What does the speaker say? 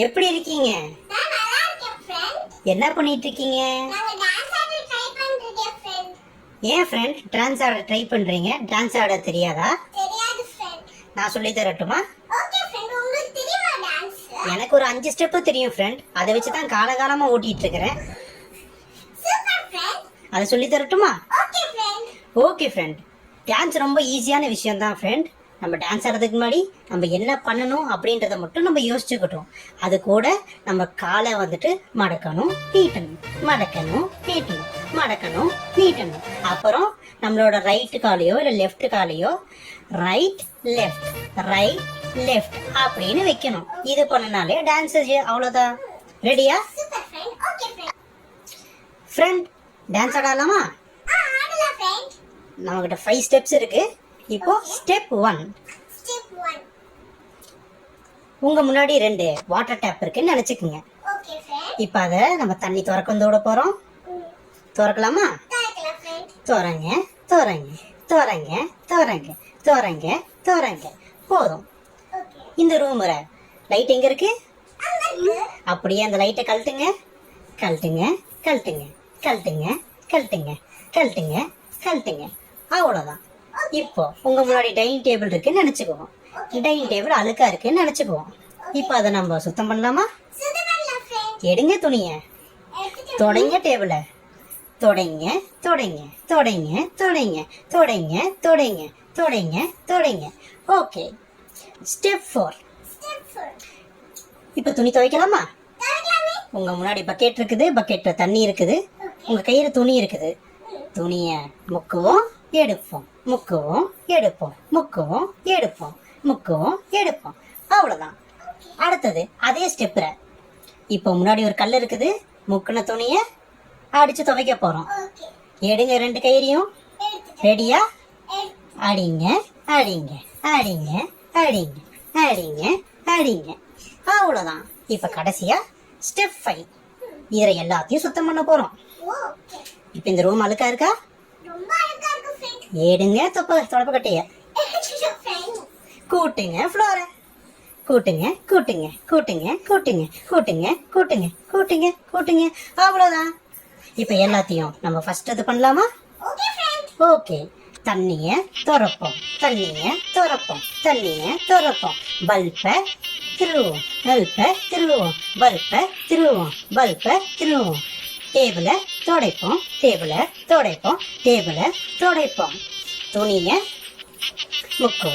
எப்படி இருக்கீங்க? நான் நல்லா இருக்கேன் ஃப்ரெண்ட். என்ன பண்ணிட்டு இருக்கீங்க? நாங்க டான்ஸ் ஆட ட்ரை பண்றோம் ஃப்ரெண்ட். ஏன் ஃப்ரெண்ட் டான்ஸ் ஆட ட்ரை பண்றீங்க? டான்ஸ் ஆட தெரியாதா? தெரியாது ஃப்ரெண்ட். நான் சொல்லி தரட்டுமா? Okay friend. உங்களுக்கு தெரியுமா டான்ஸ்? எனக்கு ஒரு 5 ஸ்டெப் தெரியும் ஃப்ரெண்ட். அதை வச்சு தான் காலகாலமா ஓட்டிட்டு இருக்கிறேன். Super friend. அதை சொல்லி தரட்டுமா? Okay friend. Okay friend. Dance ரொம்ப ஈஸியான விஷயம் தான் ஃப்ரெண்ட். நம்ம டான்ஸ் ஆடுறதுக்கு முன்னாடி நம்ம என்ன பண்ணணும் அப்படின்றத மட்டும் நம்ம யோசிச்சுக்கிட்டோம். அது கூட நம்ம காலை வந்துட்டு மடக்கணும் நீட்டணும், மடக்கணும் நீட்டணும், மடக்கணும் நீட்டணும். அப்புறம் நம்மளோட ரைட்டு காலையோ இல்லை லெஃப்ட் காலையோ ரைட் லெஃப்ட் ரைட் லெஃப்ட் அப்படின்னு வைக்கணும். இது பண்ணனாலே டான்ஸ் அவ்வளோதான். ரெடியா super friend. Okay friend. Friend dance ஆடலாமா? ஆடலாம் ஃப்ரெண்ட். நம்மகிட்ட 5 ஸ்டெப்ஸ் இருக்கு. இப்போ ஸ்டெப் 1. ஸ்டெப் 1. உங்க முன்னாடி 2 வாட்டர் டேப் இருக்குன்னு நினைச்சுக்குங்க. Okay friend. இப்போ அதை நம்ம தண்ணி திறக்கந்தோட போறோம். திறக்கலாமா? திறக்கலாம் ஃப்ரெண்ட். திறங்க திறங்க திறங்க திறங்க திறங்க திறங்க. போதும். ஓகே. இந்த ரூம்ல லைட் எங்க இருக்கு? அங்க இருக்கு. அப்படியே அந்த லைட்டை கழட்டுங்க கழட்டுங்க கழட்டுங்க கழட்டுங்க கழட்டுங்க கழட்டுங்க கழட்டுங்க. அவ்வளோதான். இப்போ உங்க முன்னாடி டைனிங் டேபிள் இருக்குன்னு நினைச்சுக்குவோம். டைனிங் டேபிள் அழுக்கா இருக்குன்னு நினைச்சுக்குவோம். இப்போ அதை நம்ம சுத்தம் பண்ணலாமா? சுத்தம் பண்ணலாம் ஃப்ரெண்ட். எடுங்க துணிய, எடுத்துட்டு தொடங்க டேபிள, தொடங்க தொடங்க தொடங்க தொடங்க தொடங்க தொடங்க தொடங்க தொடங்க. ஓகே. ஸ்டெப் 4. ஸ்டெப் 4. இப்போ துணி துவைக்கலாமா? திறக்கலாமே. உங்க முன்னாடி பக்கெட் இருக்குது, பக்கெட்ல தண்ணி இருக்குது, உங்க கையில துணி இருக்குது. துணிய முக்குவோம் எடுப்போம், முக்குவோம் எடுப்போம், முக்குவோம் எடுப்போம், முக்குவோம் எடுப்போம். அவ்வளவுதான். அடுத்தது அதே ஸ்டெப்ல இப்போ முன்னாடி ஒரு கல் இருக்குது, முக்குன துணிய அடிச்சு துவைக்க போறோம். ஓகே. எடுங்க 2 கயிறையும். எடுத்துட்டு ரெடியா? எடுத்து அடிங்க அடிங்க அடிங்க அடிங்க அடிங்க அடிங்க. அவ்வளவுதான். இப்ப கடைசியா ஸ்டெப் 5. இதை எல்லாத்தையும் சுத்தம் பண்ண போறோம். ஓகே. இப்ப இந்த ரூம் அழுக்கா இருக்கா? ரொம்ப அழகா இருக்கு ஃப்ரெண்ட். எடுங்க தொடப்பக்கட்டைய, எடுத்துட்டு ஃப்ரெண்ட். கூட்டுங்க ஃப்ளோர, கூட்டுங்க கூட்டுங்க கூட்டுங்க கூட்டுங்க கூட்டுங்க கூட்டுங்க கூட்டுங்க கூட்டுங்க. அவ்வளவுதான். இப்ப எல்லாத்தையும் நம்ம ஃபர்ஸ்ட் இது பண்ணலாமா? Okay friend. ஓகே. தண்ணிய திறப்போம், தண்ணிய திறப்போம், தண்ணிய திறப்போம். பல்ப திருவோம், பல்ப திருவோம், பல்ப திருவோம், பல்ப திருவோம். டேபிள துடைப்போம், டேபிள துடைப்போம், டேபிள துடைப்போம். துணிய முக்குவோம்.